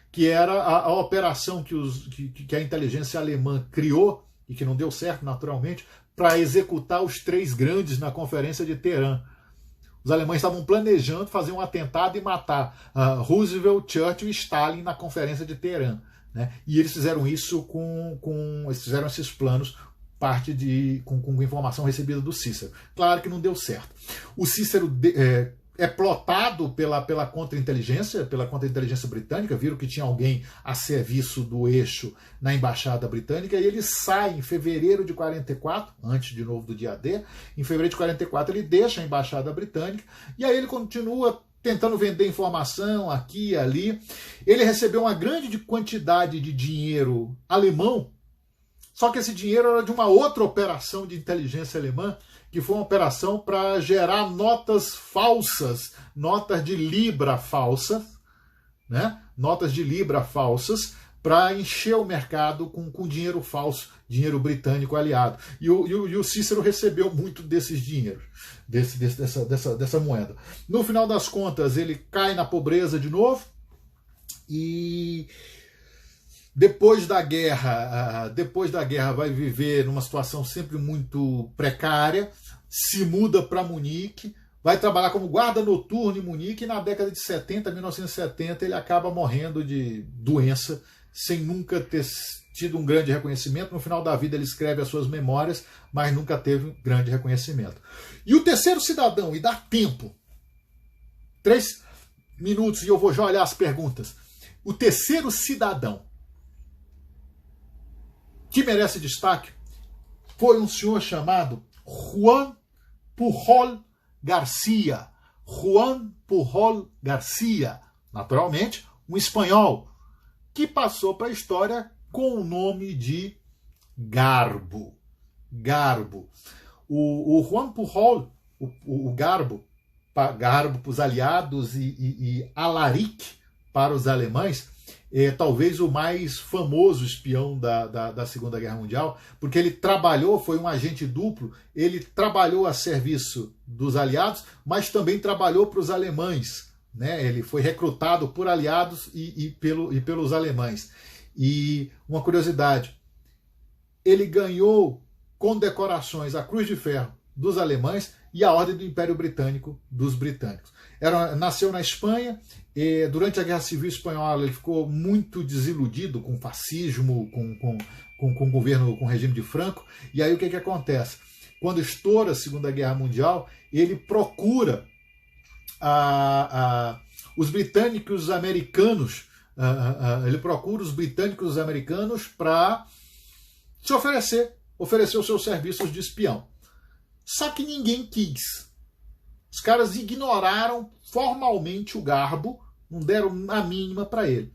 que era a operação que a inteligência alemã criou, e que não deu certo naturalmente, para executar os três grandes na Conferência de Teherã. Os alemães estavam planejando fazer um atentado e matar Roosevelt, Churchill e Stalin na Conferência de Teherã. Né? E eles fizeram isso eles fizeram esses planos com informação recebida do Cícero. Claro que não deu certo. O Cícero é plotado pela contra-inteligência britânica, viram que tinha alguém a serviço do eixo na embaixada britânica, e ele sai em fevereiro de 44, antes de novo do dia D, em fevereiro de 44 ele deixa a embaixada britânica, e aí ele continua tentando vender informação aqui e ali. Ele recebeu uma grande quantidade de dinheiro alemão, só que esse dinheiro era de uma outra operação de inteligência alemã, que foi uma operação para gerar notas falsas, notas de libra falsas, né? Notas de libra falsas, para encher o mercado com dinheiro falso, dinheiro britânico aliado. E o Cícero recebeu muito desses dinheiros, dessa moeda. No final das contas, ele cai na pobreza de novo, e depois da guerra vai viver numa situação sempre muito precária, se muda para Munique, vai trabalhar como guarda noturno em Munique, e na década de 70, 1970, ele acaba morrendo de doença, sem nunca ter tido um grande reconhecimento. No final da vida ele escreve as suas memórias, mas nunca teve um grande reconhecimento. E o terceiro cidadão, e dá tempo, 3 minutos, e eu vou já olhar as perguntas. O terceiro cidadão que merece destaque foi um senhor chamado Juan Pujol Garcia. Juan Pujol Garcia, naturalmente, um espanhol, que passou para a história com o nome de Garbo. O Juan Pujol, o Garbo para os aliados e Alaric para os alemães, talvez o mais famoso espião da Segunda Guerra Mundial, porque ele foi um agente duplo, ele trabalhou a serviço dos aliados, mas também trabalhou para os alemães. Né? Ele foi recrutado por aliados e pelos alemães. E uma curiosidade, ele ganhou condecorações a Cruz de Ferro dos alemães e a Ordem do Império Britânico dos britânicos. Nasceu na Espanha, e durante a Guerra Civil Espanhola ele ficou muito desiludido com o fascismo, com o governo, com o regime de Franco, e aí o que acontece? quando estoura a Segunda Guerra Mundial, ele procura os britânicos americanos, para se oferecer os seus serviços de espião. Só que ninguém quis. Os caras ignoraram formalmente o Garbo, não deram a mínima para ele.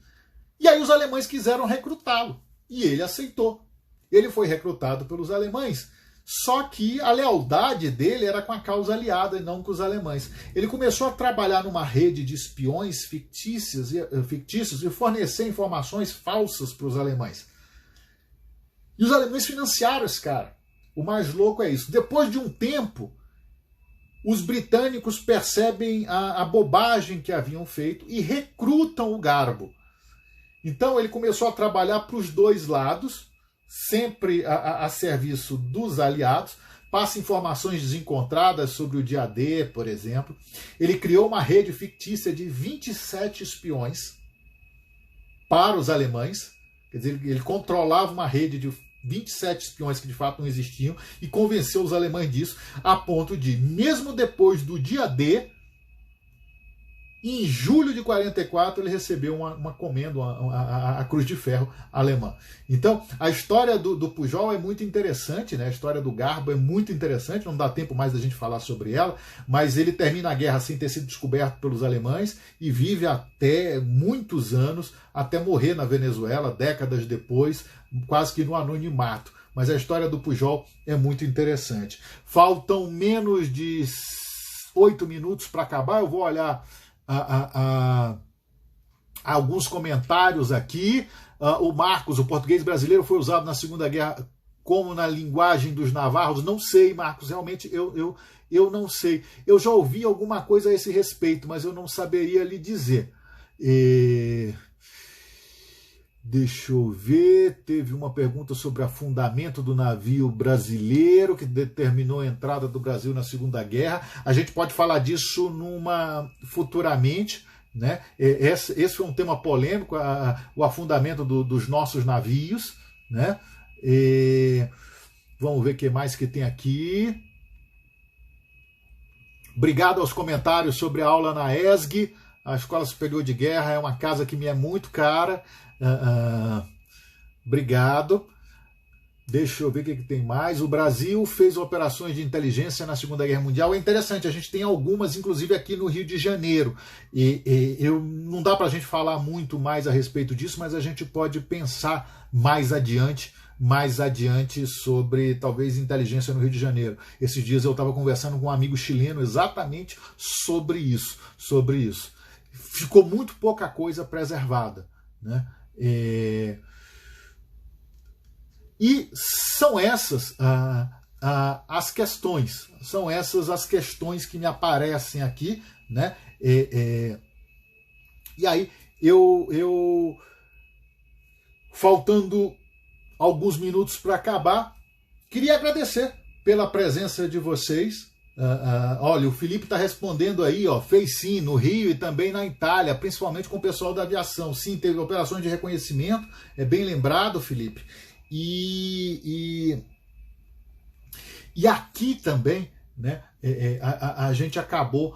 E aí os alemães quiseram recrutá-lo, e ele aceitou. Ele foi recrutado pelos alemães, só que a lealdade dele era com a causa aliada e não com os alemães. Ele começou a trabalhar numa rede de espiões fictícios e fornecer informações falsas para os alemães. E os alemães financiaram esse cara. O mais louco é isso. Depois de um tempo, os britânicos percebem a bobagem que haviam feito e recrutam o Garbo. Então ele começou a trabalhar para os dois lados, sempre a serviço dos aliados, passa informações desencontradas sobre o dia D, por exemplo. Ele criou uma rede fictícia de 27 espiões para os alemães. Quer dizer, ele controlava uma rede de 27 espiões que de fato não existiam e convenceu os alemães disso, a ponto de, mesmo depois do dia D, em julho de 44, ele recebeu uma comenda, a Cruz de Ferro alemã. Então, a história do Pujol é muito interessante, né? A história do Garbo é muito interessante, não dá tempo mais da gente falar sobre ela, mas ele termina a guerra sem ter sido descoberto pelos alemães e vive até muitos anos, até morrer na Venezuela, décadas depois, quase que no anonimato. Mas a história do Pujol é muito interessante. Faltam menos de 8 minutos para acabar, eu vou olhar alguns comentários aqui. O Marcos, o português brasileiro foi usado na Segunda Guerra como na linguagem dos navarros? Não sei, Marcos, realmente eu não sei. Eu já ouvi alguma coisa a esse respeito, mas eu não saberia lhe dizer. Deixa eu ver, teve uma pergunta sobre afundamento do navio brasileiro que determinou a entrada do Brasil na Segunda Guerra. A gente pode falar disso futuramente, né? Esse foi um tema polêmico, o afundamento dos nossos navios, né? Vamos ver o que mais que tem aqui. Obrigado aos comentários sobre a aula na ESG. A Escola Superior de Guerra é uma casa que me é muito cara. Obrigado. Deixa eu ver o que tem mais. O Brasil fez operações de inteligência na Segunda Guerra Mundial. É interessante, a gente tem algumas, inclusive aqui no Rio de Janeiro. Não dá para a gente falar muito mais a respeito disso, mas a gente pode pensar mais adiante sobre talvez inteligência no Rio de Janeiro. Esses dias eu estava conversando com um amigo chileno exatamente sobre isso. Ficou muito pouca coisa preservada, né? E são essas as questões, que me aparecem aqui, né? E aí eu faltando alguns minutos para acabar, queria agradecer pela presença de vocês. Olha, o Felipe está respondendo aí, fez sim, no Rio e também na Itália, principalmente com o pessoal da aviação. Sim, teve operações de reconhecimento, é bem lembrado, Felipe. E aqui também, né, a gente acabou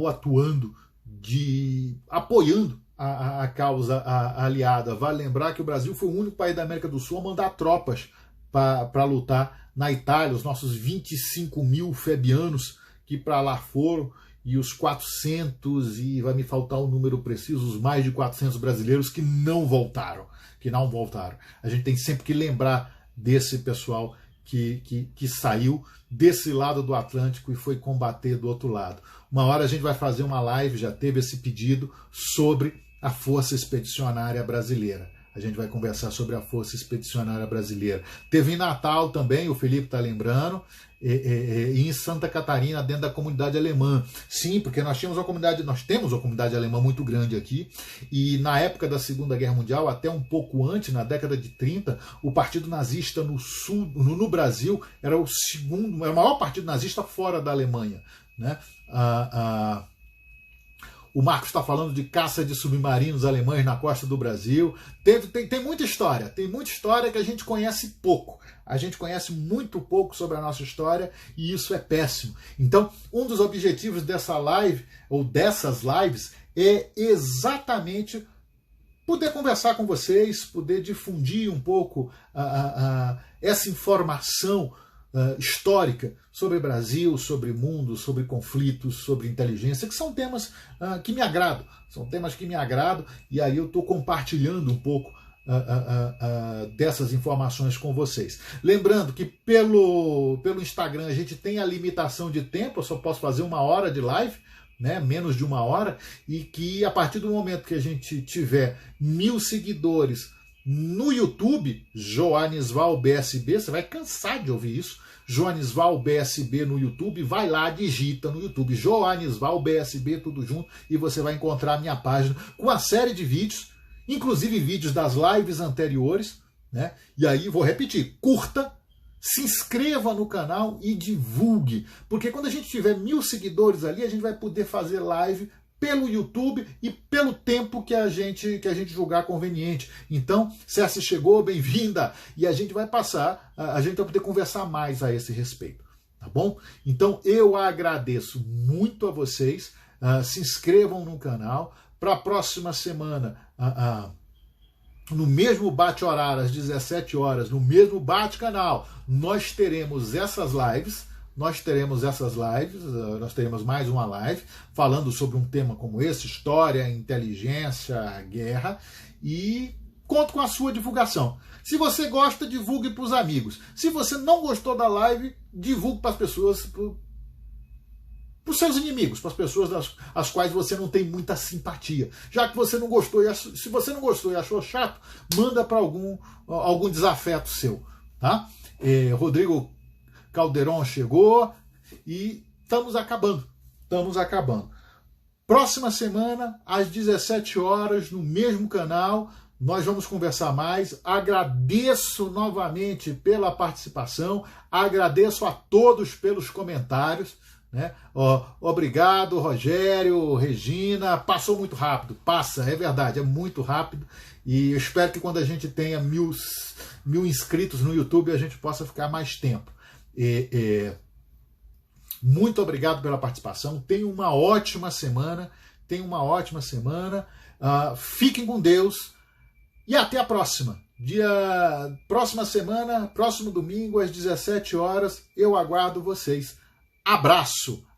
atuando, apoiando a causa aliada. Vale lembrar que o Brasil foi o único país da América do Sul a mandar tropas para lutar na Itália, os nossos 25 mil febianos que para lá foram, e os 400, e vai me faltar o número preciso, os mais de 400 brasileiros que não voltaram. A gente tem sempre que lembrar desse pessoal que saiu desse lado do Atlântico e foi combater do outro lado. Uma hora a gente vai fazer uma live, já teve esse pedido, sobre a Força Expedicionária Brasileira. A gente vai conversar sobre a Força Expedicionária Brasileira. Teve em Natal também, o Felipe está lembrando, e em Santa Catarina, dentro da comunidade alemã. Sim, porque nós temos uma comunidade alemã muito grande aqui, e na época da Segunda Guerra Mundial, até um pouco antes, na década de 30, o Partido Nazista no Brasil era o maior partido nazista fora da Alemanha, né? O Marcos está falando de caça de submarinos alemães na costa do Brasil. Tem muita história, que a gente conhece pouco. A gente conhece muito pouco sobre a nossa história e isso é péssimo. Então, um dos objetivos dessa live, ou dessas lives, é exatamente poder conversar com vocês, poder difundir um pouco essa informação histórica sobre o Brasil, sobre o mundo, sobre conflitos, sobre inteligência, que são temas que me agradam. São temas que me agradam e aí eu estou compartilhando um pouco dessas informações com vocês. Lembrando que pelo Instagram a gente tem a limitação de tempo, eu só posso fazer 1 hora de live, né, menos de 1 hora, e que a partir do momento que a gente tiver 1000 seguidores no YouTube, Joanisval BSB, você vai cansar de ouvir isso, Joanisval BSB no YouTube, vai lá, digita no YouTube, Joanisval BSB, tudo junto, e você vai encontrar a minha página com uma série de vídeos, inclusive vídeos das lives anteriores, né? E aí, vou repetir, curta, se inscreva no canal e divulgue, porque quando a gente tiver 1000 seguidores ali, a gente vai poder fazer live pelo YouTube e pelo tempo que a gente julgar conveniente. Então, Cécia chegou, bem-vinda, e a gente vai passar, a gente vai poder conversar mais a esse respeito, tá bom? Então, eu agradeço muito a vocês, se inscrevam no canal, para a próxima semana, no mesmo bate-horário, às 17 horas, no mesmo bate-canal, nós teremos essas lives, nós teremos mais uma live, falando sobre um tema como esse, história, inteligência, guerra, e conto com a sua divulgação. Se você gosta, divulgue para os amigos. Se você não gostou da live, divulgue para as pessoas, para os seus inimigos, para as pessoas as quais você não tem muita simpatia. Já que você não gostou, se você não gostou e achou chato, manda para algum desafeto seu. Tá? Rodrigo Calderon chegou e estamos acabando. Próxima semana, às 17 horas, no mesmo canal, nós vamos conversar mais. Agradeço novamente pela participação, agradeço a todos pelos comentários, né? Obrigado, Rogério, Regina. Passou muito rápido, é verdade, é muito rápido. E eu espero que quando a gente tenha 1000 inscritos no YouTube, a gente possa ficar mais tempo. Muito obrigado pela participação. Tenham uma ótima semana. Fiquem com Deus e até a próxima. Próxima semana, próximo domingo às 17 horas, eu aguardo vocês. Abraço!